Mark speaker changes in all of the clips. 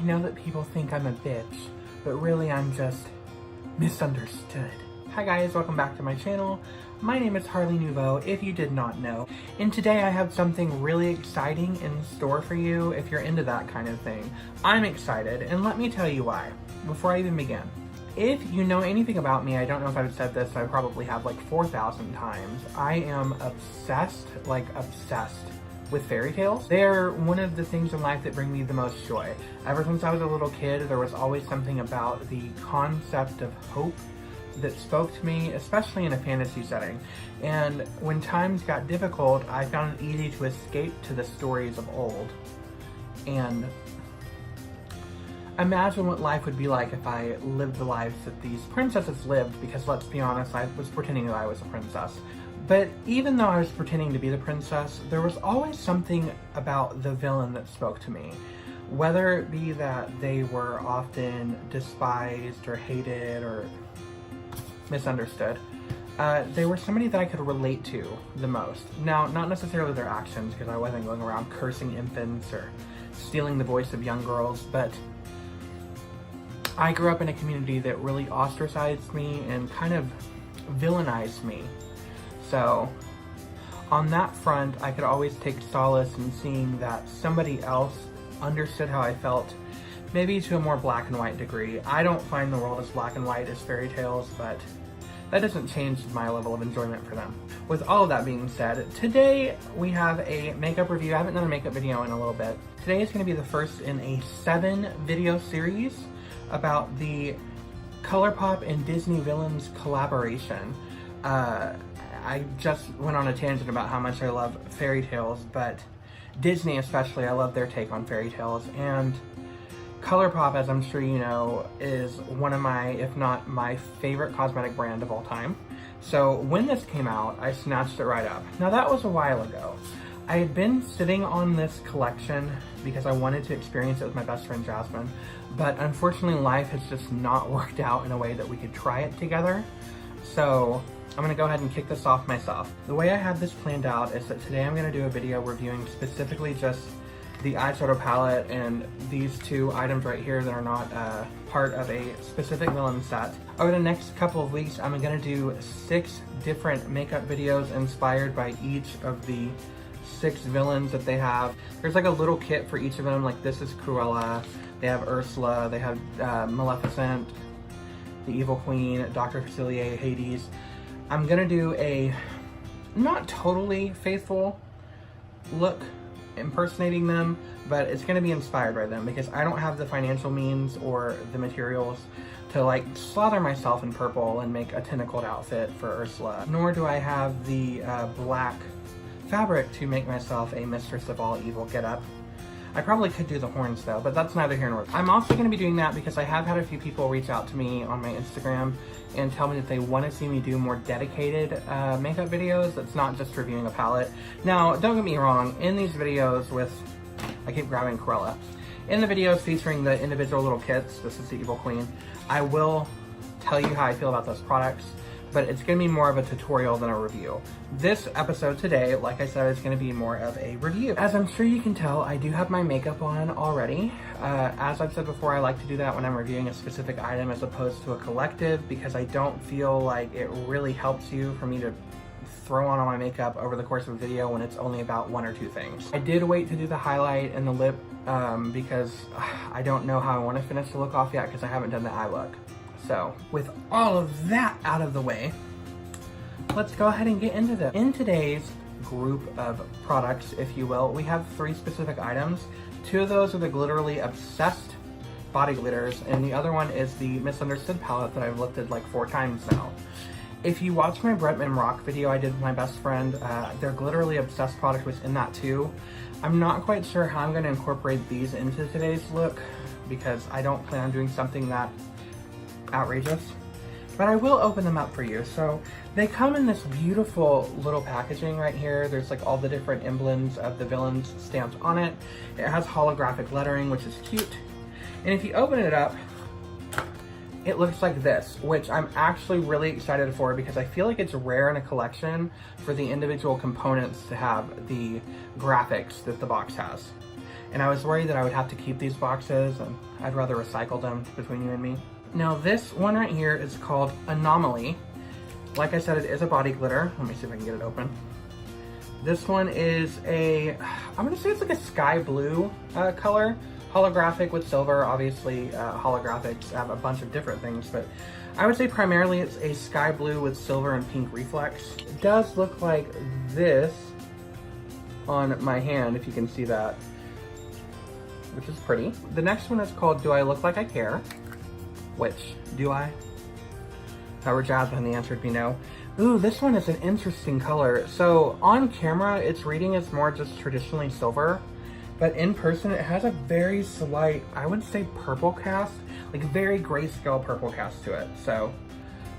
Speaker 1: know that people think I'm a bitch, but really I'm just misunderstood. Hi guys, welcome back to my channel. My name is Harley Nouveau, if you did not know. And today I have something really exciting in store for you if you're into that kind of thing. I'm excited, and let me tell you why, before I even begin. If you know anything about me, I don't know if I've said this, I probably have like 4,000 times. I am obsessed, like obsessed with fairy tales. They're one of the things in life that bring me the most joy. Ever since I was a little kid, there was always something about the concept of hope that spoke to me, especially in a fantasy setting. And when times got difficult, I found it easy to escape to the stories of old. And imagine what life would be like if I lived the lives that these princesses lived, because let's be honest, I was pretending that I was a princess. But even though I was pretending to be the princess, there was always something about the villain that spoke to me. Whether it be that they were often despised or hated or misunderstood, they were somebody that I could relate to the most. Now, not necessarily their actions, because I wasn't going around cursing infants or stealing the voice of young girls, but I grew up in a community that really ostracized me and kind of villainized me. So on that front, I could always take solace in seeing that somebody else understood how I felt, maybe to a more black and white degree. I don't find the world as black and white as fairy tales, but that doesn't change my level of enjoyment for them. With all of that being said, today we have a makeup review. I haven't done a makeup video in a little bit. Today is going to be the first in a 7-video series about the Colourpop and Disney Villains collaboration. I just went on a tangent about how much I love fairy tales, but Disney especially, I love their take on fairy tales. And Colourpop, as I'm sure you know, is one of my, if not my favorite cosmetic brand of all time. So when this came out, I snatched it right up. Now that was a while ago. I had been sitting on this collection because I wanted to experience it with my best friend Jasmine, but unfortunately life has just not worked out in a way that we could try it together. So I'm gonna go ahead and kick this off myself. The way I have this planned out is that today I'm gonna do a video reviewing specifically just the eyeshadow palette and these two items right here that are not part of a specific villain set. Over the next couple of weeks, I'm gonna do 6 different makeup videos inspired by each of the 6 villains that they have. There's like a little kit for each of them, like this is Cruella, they have Ursula, they have Maleficent, the Evil Queen, Dr. Facilier, Hades. I'm gonna do a not totally faithful look impersonating them, but it's gonna be inspired by them because I don't have the financial means or the materials to like slather myself in purple and make a tentacled outfit for Ursula, nor do I have the black fabric to make myself a Mistress of All Evil getup. I probably could do the horns though, but that's neither here nor there. I'm also going to be doing that because I have had a few people reach out to me on my Instagram and tell me that they want to see me do more dedicated makeup videos that's not just reviewing a palette. Now, don't get me wrong, in these videos I keep grabbing Cruella. In the videos featuring the individual little kits, this is the Evil Queen, I will tell you how I feel about those products, but it's going to be more of a tutorial than a review. This episode today, like I said, is going to be more of a review. As I'm sure you can tell, I do have my makeup on already. As I've said before, I like to do that when I'm reviewing a specific item as opposed to a collective because I don't feel like it really helps you for me to throw on all my makeup over the course of a video when it's only about 1 or 2 things. I did wait to do the highlight and the lip because I don't know how I want to finish the look off yet because I haven't done the eye look. So, with all of that out of the way, let's go ahead and get into this. In today's group of products, if you will, we have 3 specific items. 2 of those are the Glitterly Obsessed body glitters, and the other one is the Misunderstood palette that I've lifted like 4 times now. If you watch my Bretman Rock video I did with my best friend, their Glitterly Obsessed product was in that too. I'm not quite sure how I'm going to incorporate these into today's look because I don't plan on doing something that outrageous, but I will open them up for you. So they come in this beautiful little packaging right here. There's like all the different emblems of the villains stamped on it. It has holographic lettering, which is cute. And if you open it up, it looks like this, which I'm actually really excited for because I feel like it's rare in a collection for the individual components to have the graphics that the box has. and I was worried that I would have to keep these boxes, and I'd rather recycle them between you and me. Now this one right here is called Anomaly. Like I said, it is a body glitter. Let me see if I can get it open. This one is I'm gonna say it's like a sky blue color, holographic with silver. Obviously, holographics have a bunch of different things, but I would say primarily it's a sky blue with silver and pink reflex. It does look like this on my hand, if you can see that, which is pretty. The next one is called Do I Look Like I Care? Which, do I? If I were Jasmine, the answer would be no. Ooh, this one is an interesting color. So on camera, its reading is more just traditionally silver, but in person, it has a very slight, I would say purple cast, like very grayscale purple cast to it. So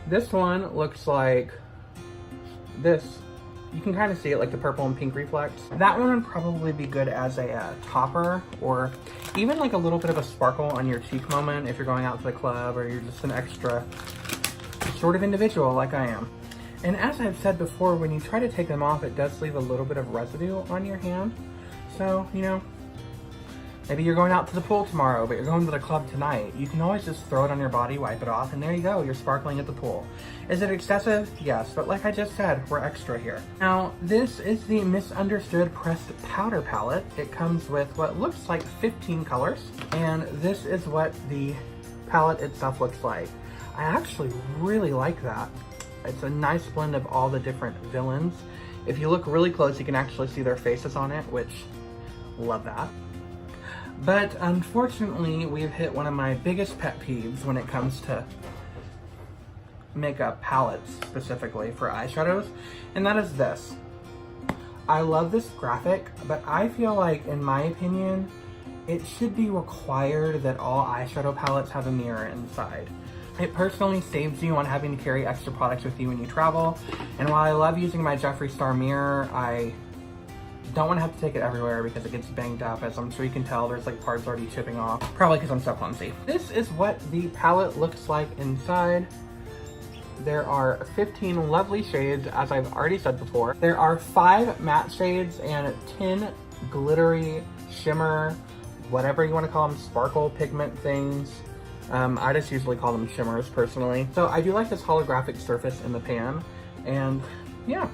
Speaker 1: this one looks like this. You can kind of see it, like the purple and pink reflex. That one would probably be good as a topper, or even like a little bit of a sparkle on your cheek moment if you're going out to the club or you're just an extra sort of individual like I am. And as I've said before, when you try to take them off, it does leave a little bit of residue on your hand. So, you know, maybe you're going out to the pool tomorrow, but you're going to the club tonight. You can always just throw it on your body, wipe it off, and there you go, you're sparkling at the pool. Is it excessive? Yes, but like I just said, we're extra here. Now, this is the Misunderstood Pressed Powder Palette. It comes with what looks like 15 colors, and this is what the palette itself looks like. I actually really like that. It's a nice blend of all the different villains. If you look really close, you can actually see their faces on it, which, love that. But unfortunately, we've hit one of my biggest pet peeves when it comes to makeup palettes, specifically for eyeshadows, and that is this. I love this graphic, but I feel like, in my opinion, it should be required that all eyeshadow palettes have a mirror inside. It personally saves you on having to carry extra products with you when you travel, and while I love using my Jeffree Star mirror, I don't want to have to take it everywhere because it gets banged up. As I'm sure you can tell, there's like parts already chipping off, probably because I'm so clumsy. This is what the palette looks like inside. There are 15 lovely shades, as I've already said before. There are 5 matte shades and 10 glittery, shimmer, whatever you want to call them, sparkle pigment things. I just usually call them shimmers personally. So I do like this holographic surface in the pan, and yeah.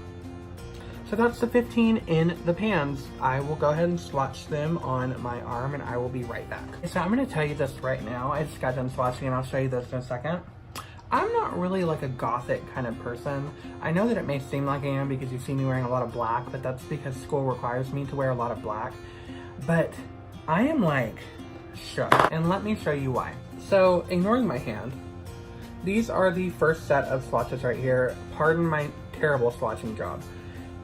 Speaker 1: So that's the 15 in the pans. I will go ahead and swatch them on my arm, and I will be right back. So I'm gonna tell you this right now. I just got done swatching, and I'll show you this in a second. I'm not really like a gothic kind of person. I know that it may seem like I am because you see me wearing a lot of black, but that's because school requires me to wear a lot of black. But I am like shook, and let me show you why. So, ignoring my hand, these are the first set of swatches right here. Pardon my terrible swatching job.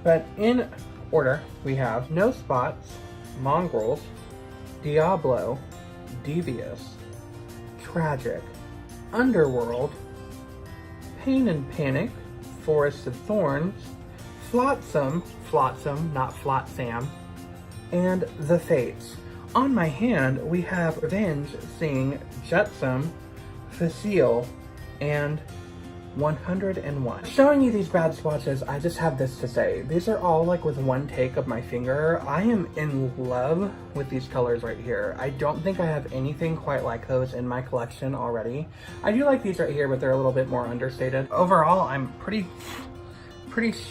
Speaker 1: But in order, we have No Spots, Mongrels, Diablo, Devious, Tragic, Underworld, Pain and Panic, Forest of Thorns, Flotsam, not Flotsam, and The Fates. On my hand, we have Revenge, Sing, Jetsam, Facile, and 101. Showing you these bad swatches, I just have this to say. These are all like with one take of my finger. I am in love with these colors right here. I don't think I have anything quite like those in my collection already. I do like these right here, but they're a little bit more understated. Overall, I'm pretty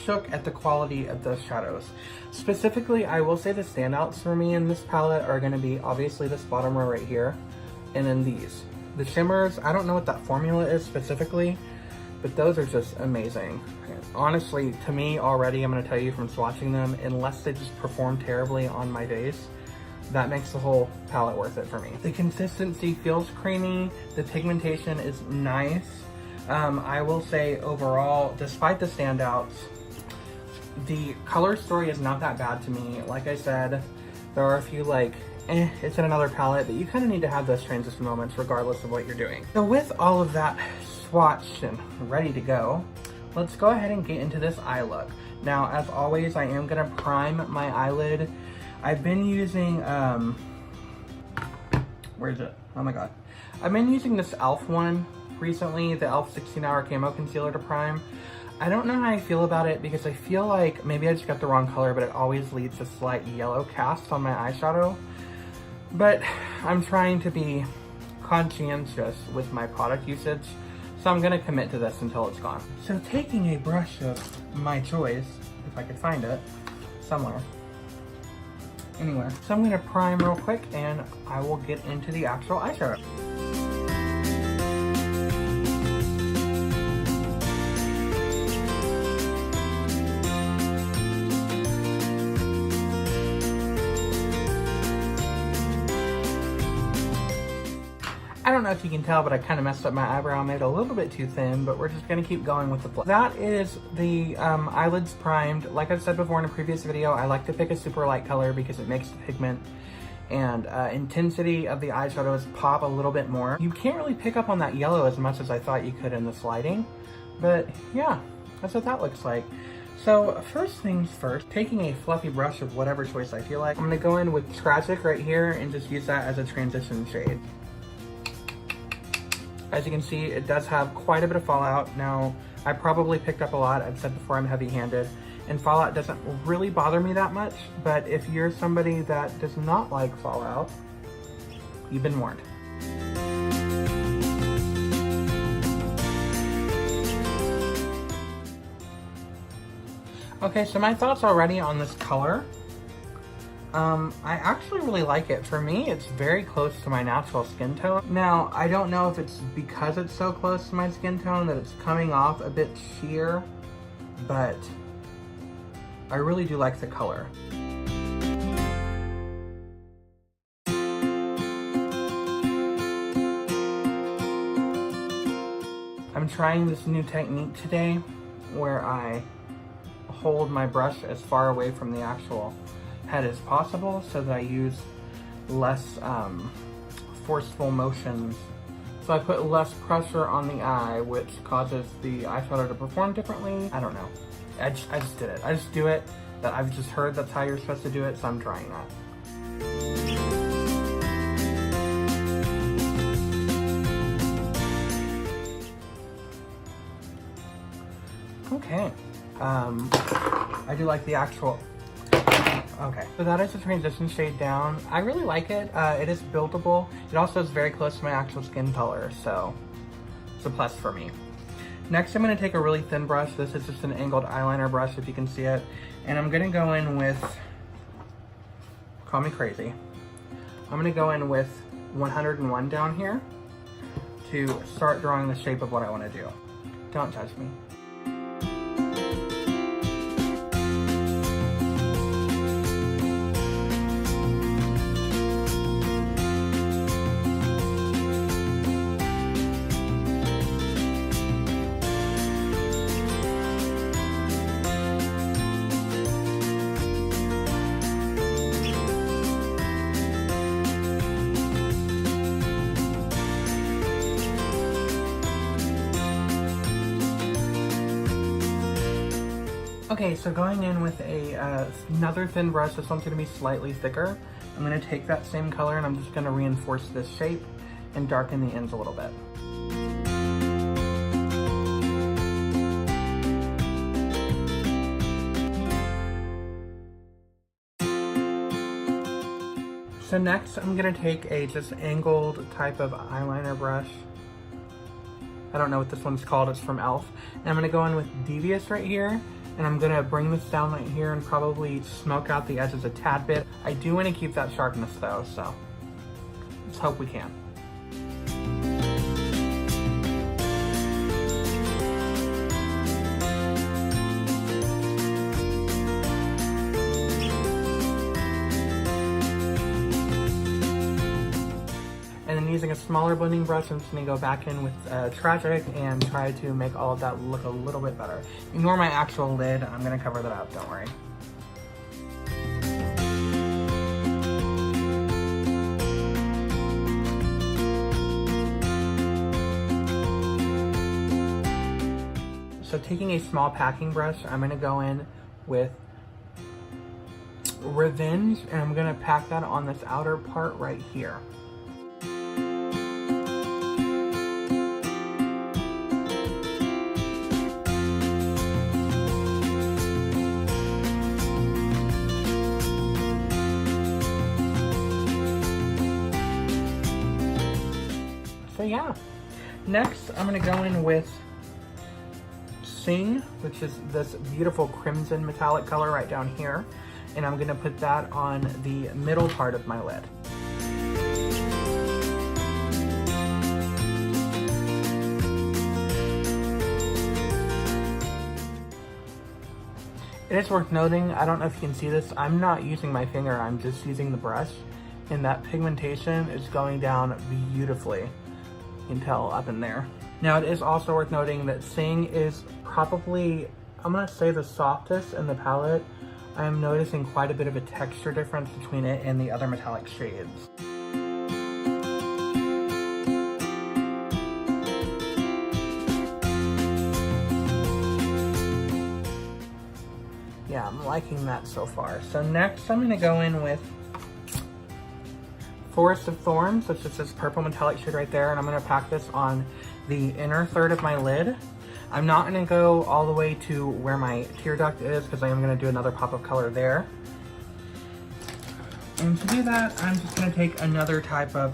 Speaker 1: shook at the quality of those shadows. Specifically, I will say the standouts for me in this palette are going to be obviously this bottom row right here, and then these. The shimmers, I don't know what that formula is specifically, but those are just amazing. And honestly, to me already, I'm going to tell you from swatching them, unless they just perform terribly on my face, that makes the whole palette worth it for me. The consistency feels creamy, the pigmentation is nice. I will say overall, despite the standouts, the color story is not that bad to me. Like I said, there are a few like, it's in another palette, but you kind of need to have those transition moments regardless of what you're doing. So with all of that swatched and ready to go, let's go ahead and get into this eye look. Now, as always, I am gonna prime my eyelid. I've been using, where is it? Oh my God. I've been using this e.l.f. one recently, the e.l.f. 16-Hour Camo Concealer to prime. I don't know how I feel about it because I feel like maybe I just got the wrong color, but it always leaves a slight yellow cast on my eyeshadow. But I'm trying to be conscientious with my product usage, so I'm gonna commit to this until it's gone. So taking a brush of my choice, if I could find it somewhere, anywhere. So I'm gonna prime real quick and I will get into the actual eyeshadow. I don't know if you can tell, but I kind of messed up my eyebrow, made it a little bit too thin, but we're just gonna keep going with the blend. That is the eyelids primed. Like I've said before in a previous video, I like to pick a super light color because it makes the pigment and intensity of the eyeshadows pop a little bit more. You can't really pick up on that yellow as much as I thought you could in this lighting, but yeah, that's what that looks like. So first things first, taking a fluffy brush of whatever choice I feel like, I'm gonna go in with Tragic right here and just use that as a transition shade. As you can see, it does have quite a bit of fallout. Now, I probably picked up a lot. I've said before I'm heavy-handed, and fallout doesn't really bother me that much, but if you're somebody that does not like fallout, you've been warned. Okay, so my thoughts already on this color. I actually really like it. For me, it's very close to my natural skin tone. Now, I don't know if it's because it's so close to my skin tone that it's coming off a bit sheer, but I really do like the color. I'm trying this new technique today where I hold my brush as far away from the actual head as possible so that I use less forceful motions. So I put less pressure on the eye, which causes the eyeshadow to perform differently. I don't know. I just did it. I just do it. That I've just heard that's how you're supposed to do it, so I'm trying that. Okay. I do like the actual. Okay, so that is the transition shade down. I really like it. It is buildable. It also is very close to my actual skin color, so it's a plus for me. Next, I'm gonna take a really thin brush. This is just an angled eyeliner brush, if you can see it. And I'm gonna go in with, call me crazy, I'm gonna go in with 101 down here to start drawing the shape of what I wanna do. Don't judge me. Okay, so going in with another thin brush, this one's gonna be slightly thicker. I'm gonna take that same color and I'm just gonna reinforce this shape and darken the ends a little bit. So next, I'm gonna take a just angled type of eyeliner brush. I don't know what this one's called, it's from e.l.f. And I'm gonna go in with Devious right here. And I'm gonna bring this down right here and probably smoke out the edges a tad bit. I do wanna keep that sharpness though, so let's hope we can. And then using a smaller blending brush, I'm just gonna go back in with Tragic and try to make all of that look a little bit better. Ignore my actual lid, I'm gonna cover that up, don't worry. So taking a small packing brush, I'm gonna go in with Revenge, and I'm gonna pack that on this outer part right here. So yeah. Next, I'm gonna go in with Sing, which is this beautiful crimson metallic color right down here. And I'm gonna put that on the middle part of my lid. It is worth noting, I don't know if you can see this, I'm not using my finger, I'm just using the brush. And that pigmentation is going down beautifully. You can tell up in there. Now it is also worth noting that Sing is probably, I'm gonna say, the softest in the palette. I am noticing quite a bit of a texture difference between it and the other metallic shades. Yeah, I'm liking that so far. So next I'm gonna go in with Forest of Thorns, which is this purple metallic shade right there, and I'm gonna pack this on the inner third of my lid. I'm not gonna go all the way to where my tear duct is because I am gonna do another pop of color there. And to do that, I'm just gonna take another type of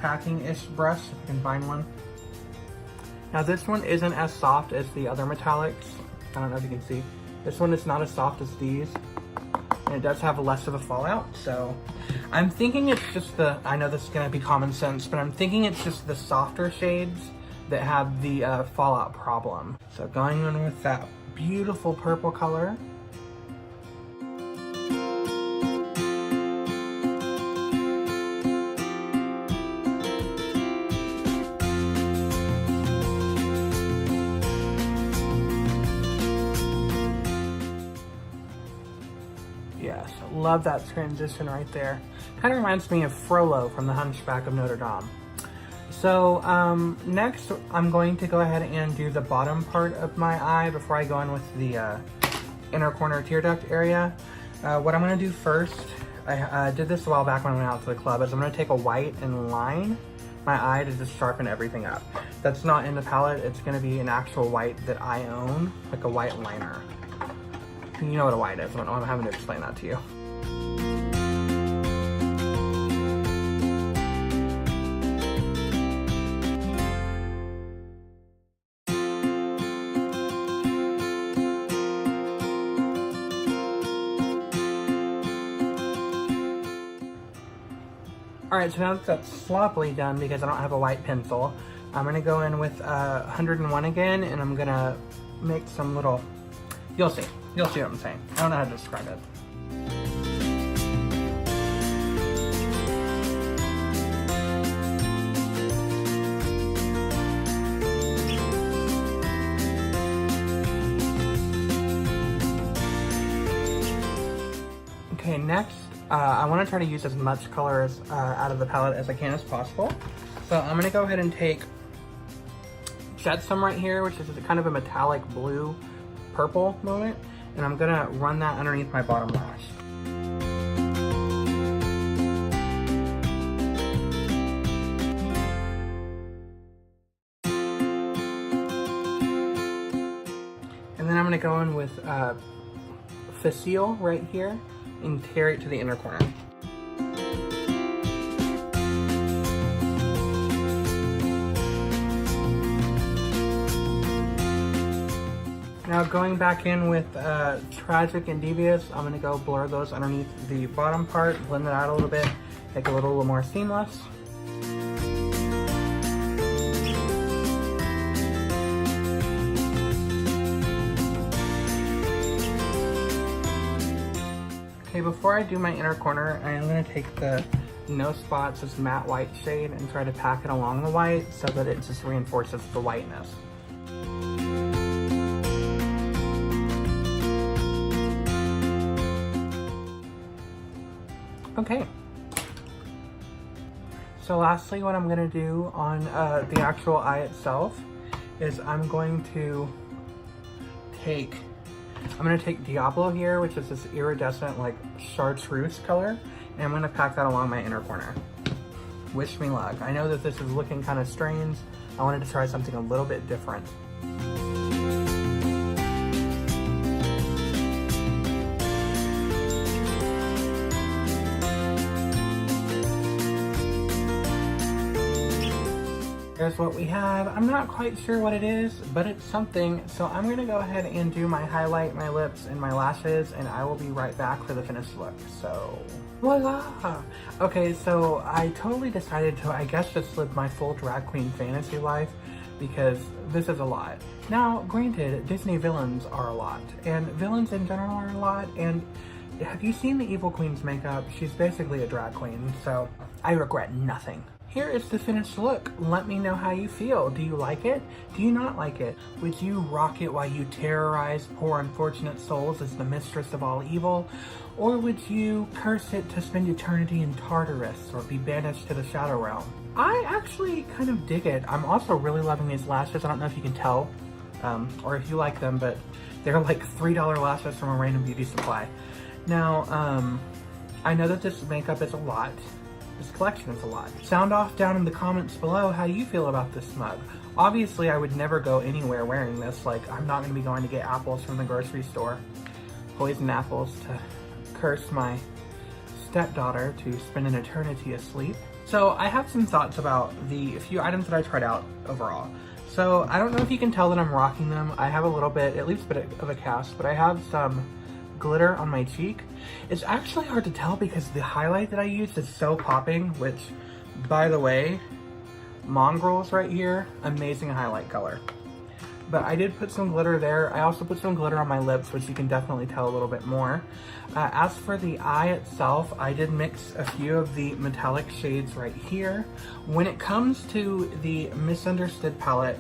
Speaker 1: packing-ish brush, if I can find one. Now this one isn't as soft as the other metallics. I don't know if you can see. This one is not as soft as these. And it does have less of a fallout, so I'm thinking it's just the, I know this is gonna be common sense, but I'm thinking it's just the softer shades that have the fallout problem. So going in with that beautiful purple color. Yes, love that transition right there. Kind of reminds me of Frollo from The Hunchback of Notre Dame. So next I'm going to go ahead and do the bottom part of my eye before I go in with the inner corner tear duct area. What I'm going to do first, I did this a while back when I went out to the club, is I'm going to take a white and line my eye to just sharpen everything up. That's not in the palette, it's going to be an actual white that I own, like a white liner. You know what a white is, I'm having to explain that to you. Alright, so now that that's sloppily done because I don't have a white pencil, I'm going to go in with 101 again, and I'm going to make some little, you'll see what I'm saying. I don't know how to describe it. Okay, next, I want to try to use as much color as, out of the palette as I can as possible. So I'm going to go ahead and take Jetsam right here, which is kind of a metallic blue purple moment, and I'm going to run that underneath my bottom lash. And then I'm going to go in with Facile right here and tear it to the inner corner. Now going back in with Tragic and Devious, I'm going to go blur those underneath the bottom part, blend it out a little bit, make it a little more seamless. Okay, before I do my inner corner, I'm going to take the No Spots, this matte white shade, and try to pack it along the white so that it just reinforces the whiteness. Okay. So lastly, what I'm going to do on the actual eye itself is I'm going to take Diablo here, which is this iridescent like chartreuse color, and I'm going to pack that along my inner corner. Wish me luck. I know that this is looking kind of strange. I wanted to try something a little bit different. Here's what we have. I'm not quite sure what it is, but it's something. So I'm gonna go ahead and do my highlight, my lips, and my lashes, and I will be right back for the finished look. So, voila! Okay, so I totally decided to, I guess, just live my full drag queen fantasy life because this is a lot. Now, granted, Disney villains are a lot, and villains in general are a lot, and have you seen the Evil Queen's makeup? She's basically a drag queen, so I regret nothing. Here is the finished look. Let me know how you feel. Do you like it? Do you not like it? Would you rock it while you terrorize poor unfortunate souls as the mistress of all evil? Or would you curse it to spend eternity in Tartarus or be banished to the Shadow Realm? I actually kind of dig it. I'm also really loving these lashes. I don't know if you can tell or if you like them, but they're like $3 lashes from a random beauty supply. Now, I know that this makeup is a lot. This collection is a lot. Sound off down in the comments below how you feel about this mug. Obviously, I would never go anywhere wearing this. Like, I'm not going to be going to get apples from the grocery store. Poison apples to curse my stepdaughter to spend an eternity asleep. So I have some thoughts about the few items that I tried out overall. So I don't know if you can tell that I'm rocking them. I have a little bit, at least a bit of a cast, but I have some glitter on my cheek. It's actually hard to tell because the highlight that I used is so popping, which, by the way, Mongrels right here, amazing highlight color. But I did put some glitter there. I also put some glitter on my lips, which you can definitely tell a little bit more. As for the eye itself, I did mix a few of the metallic shades right here. When it comes to the Misunderstood palette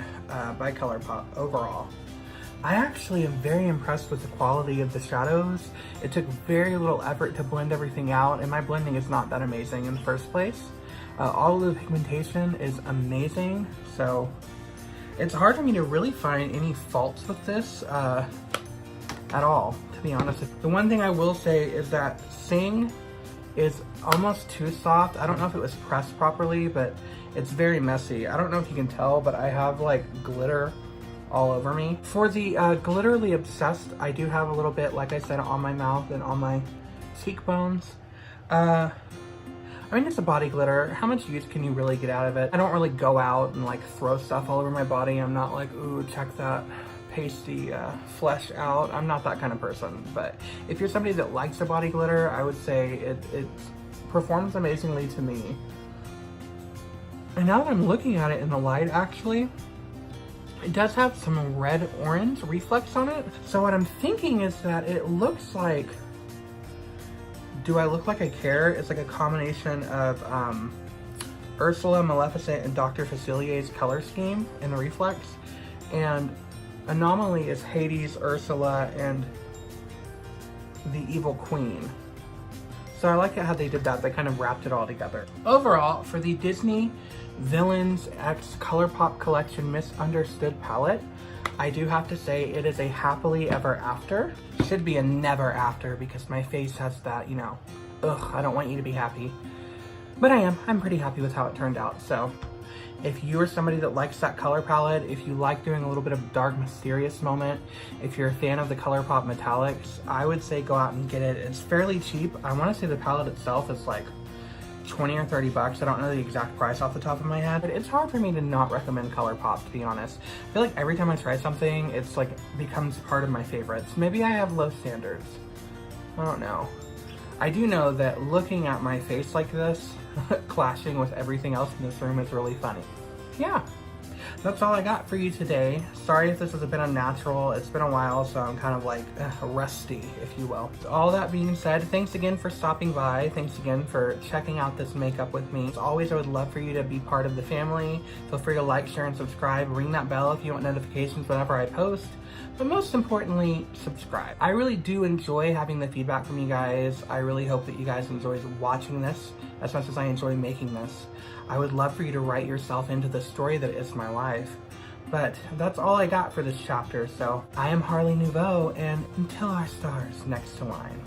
Speaker 1: by Colourpop overall, I actually am very impressed with the quality of the shadows. It took very little effort to blend everything out, and my blending is not that amazing in the first place. All of the pigmentation is amazing, so it's hard for me to really find any faults with this at all, to be honest. The one thing I will say is that Sing is almost too soft. I don't know if it was pressed properly, but it's very messy. I don't know if you can tell, but I have like glitter all over me. For the Glitterly Obsessed, I do have a little bit, like I said, on my mouth and on my cheekbones. I mean, it's a body glitter. How much use can you really get out of it? I don't really go out and like throw stuff all over my body. I'm not like, ooh, check that pasty flesh out. I'm not that kind of person. But if you're somebody that likes a body glitter, I would say it performs amazingly to me. And now that I'm looking at it in the light, actually, it does have some red-orange reflex on it. So what I'm thinking is that it looks like, do I look like I care? It's like a combination of Ursula, Maleficent, and Dr. Facilier's color scheme in the reflex. And Anomaly is Hades, Ursula, and the Evil Queen. So I like how they did that. They kind of wrapped it all together. Overall, for the Disney Villains X Colourpop Collection Misunderstood palette, I do have to say it is a happily ever after. Should be a never after because my face has that, you know, ugh, I don't want you to be happy. But I am. I'm pretty happy with how it turned out. So if you're somebody that likes that color palette, if you like doing a little bit of dark, mysterious moment, if you're a fan of the Colourpop metallics, I would say go out and get it. It's fairly cheap. I want to say the palette itself is like 20 or 30 bucks. I don't know the exact price off the top of my head, but it's hard for me to not recommend Colourpop, to be honest. I feel like every time I try something, it's like becomes part of my favorites. Maybe I have low standards. I don't know. I do know that looking at my face like this, clashing with everything else in this room is really funny. Yeah, that's all I got for you today. Sorry if this has been unnatural. It's been a while, so I'm kind of like rusty, if you will. All that being said, thanks again for stopping by. Thanks again for checking out this makeup with me. As always, I would love for you to be part of the family. Feel free to like, share, and subscribe. Ring that bell if you want notifications whenever I post. But most importantly, subscribe. I really do enjoy having the feedback from you guys. I really hope that you guys enjoy watching this as much as I enjoy making this. I would love for you to write yourself into the story that is my life. But that's all I got for this chapter, so I am Harley Nouveau, and until our stars next to line.